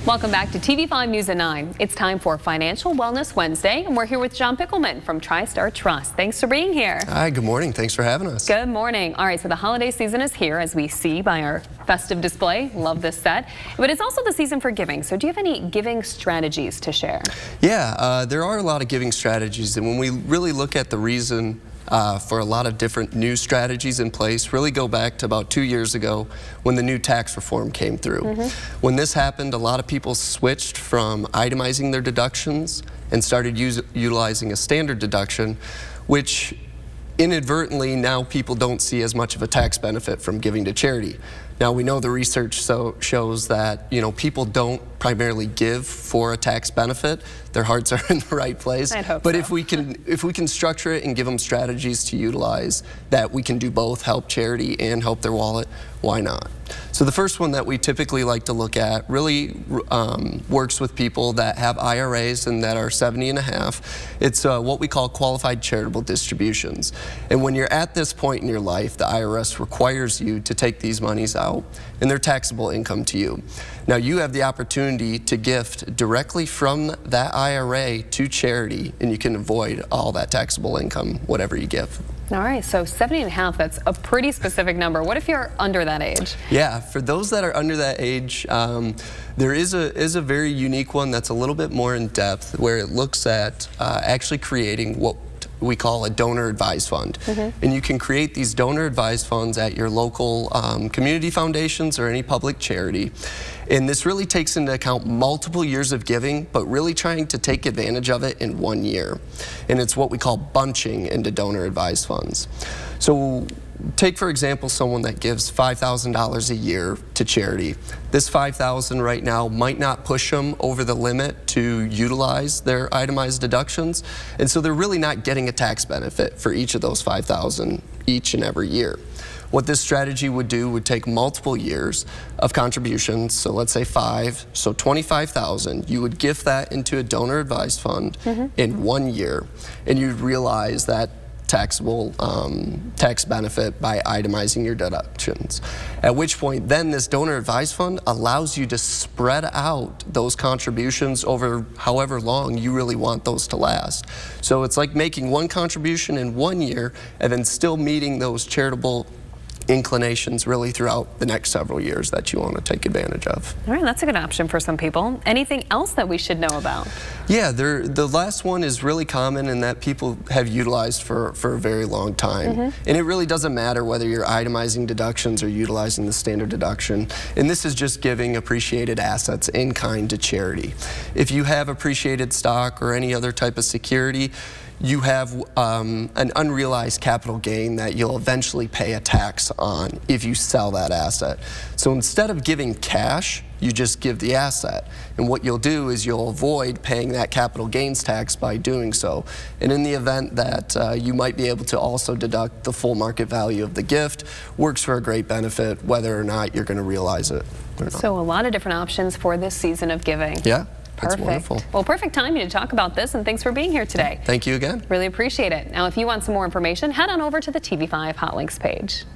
Welcome back to TV5 News at 9. It's time for Financial Wellness Wednesday, and we're here with John Pickleman from TriStar Trust. Thanks for being here. Hi, good morning. Thanks for having us. Good morning. All right, so the holiday season is here, as we see by our festive display. Love this set. But it's also the season for giving. So do you have any giving strategies to share? Yeah, there are a lot of giving strategies, and when we really look at the reason for a lot of different new strategies in place, really go back to about 2 years ago when the new tax reform came through. When this happened, a lot of people switched from itemizing their deductions and started utilizing a standard deduction, which inadvertently now people don't see as much of a tax benefit from giving to charity. Now we know the research shows that people don't primarily give for a tax benefit. Their hearts are in the right place. I'd hope but so. if we can structure it and give them strategies to utilize that we can do both, help charity and help their wallet, why not? So the first one that we typically like to look at really works with people that have IRAs and that are 70 and a half. It's what we call qualified charitable distributions. And when you're at this point in your life, the IRS requires you to take these monies out and they're taxable income to you. Now you have the opportunity to gift directly from that IRA to charity, and you can avoid all that taxable income, whatever you give. All right, so 70 and a half, that's a pretty specific number. What if you're under that age? Yeah, for those that are under that age, there is a very unique one that's a little bit more in depth, where it looks at actually creating what we call a donor advised fund. And you can create these donor advised funds at your local community foundations or any public charity. And this really takes into account multiple years of giving, but really trying to take advantage of it in 1 year. And it's what we call bunching into donor advised funds. So take, for example, someone that gives $5,000 a year to charity. This $5,000 right now might not push them over the limit to utilize their itemized deductions, and so they're really not getting a tax benefit for each of those $5,000 each and every year. What this strategy would do would take multiple years of contributions, so let's say 5, so $25,000. You would gift that into a donor advised fund in 1 year, and you'd realize that taxable tax benefit by itemizing your deductions. At which point then this donor advised fund allows you to spread out those contributions over however long you really want those to last. So it's like making one contribution in 1 year and then still meeting those charitable inclinations really throughout the next several years that you want to take advantage of. All right, that's a good option for some people. Anything else that we should know about? Yeah, the last one is really common and that people have utilized for a very long time. And it really doesn't matter whether you're itemizing deductions or utilizing the standard deduction. And this is just giving appreciated assets in kind to charity. If you have appreciated stock or any other type of security, you have an unrealized capital gain that you'll eventually pay a tax on if you sell that asset. So instead of giving cash, you just give the asset. And what you'll do is you'll avoid paying that capital gains tax by doing so. And in the event that you might be able to also deduct the full market value of the gift, works for a great benefit whether or not you're going to realize it or not. So a lot of different options for this season of giving. Yeah. Perfect. That's wonderful. Well, perfect timing to talk about this, and thanks for being here today. Thank you again. Really appreciate it. Now, if you want some more information, head on over to the TV5 Hot Links page.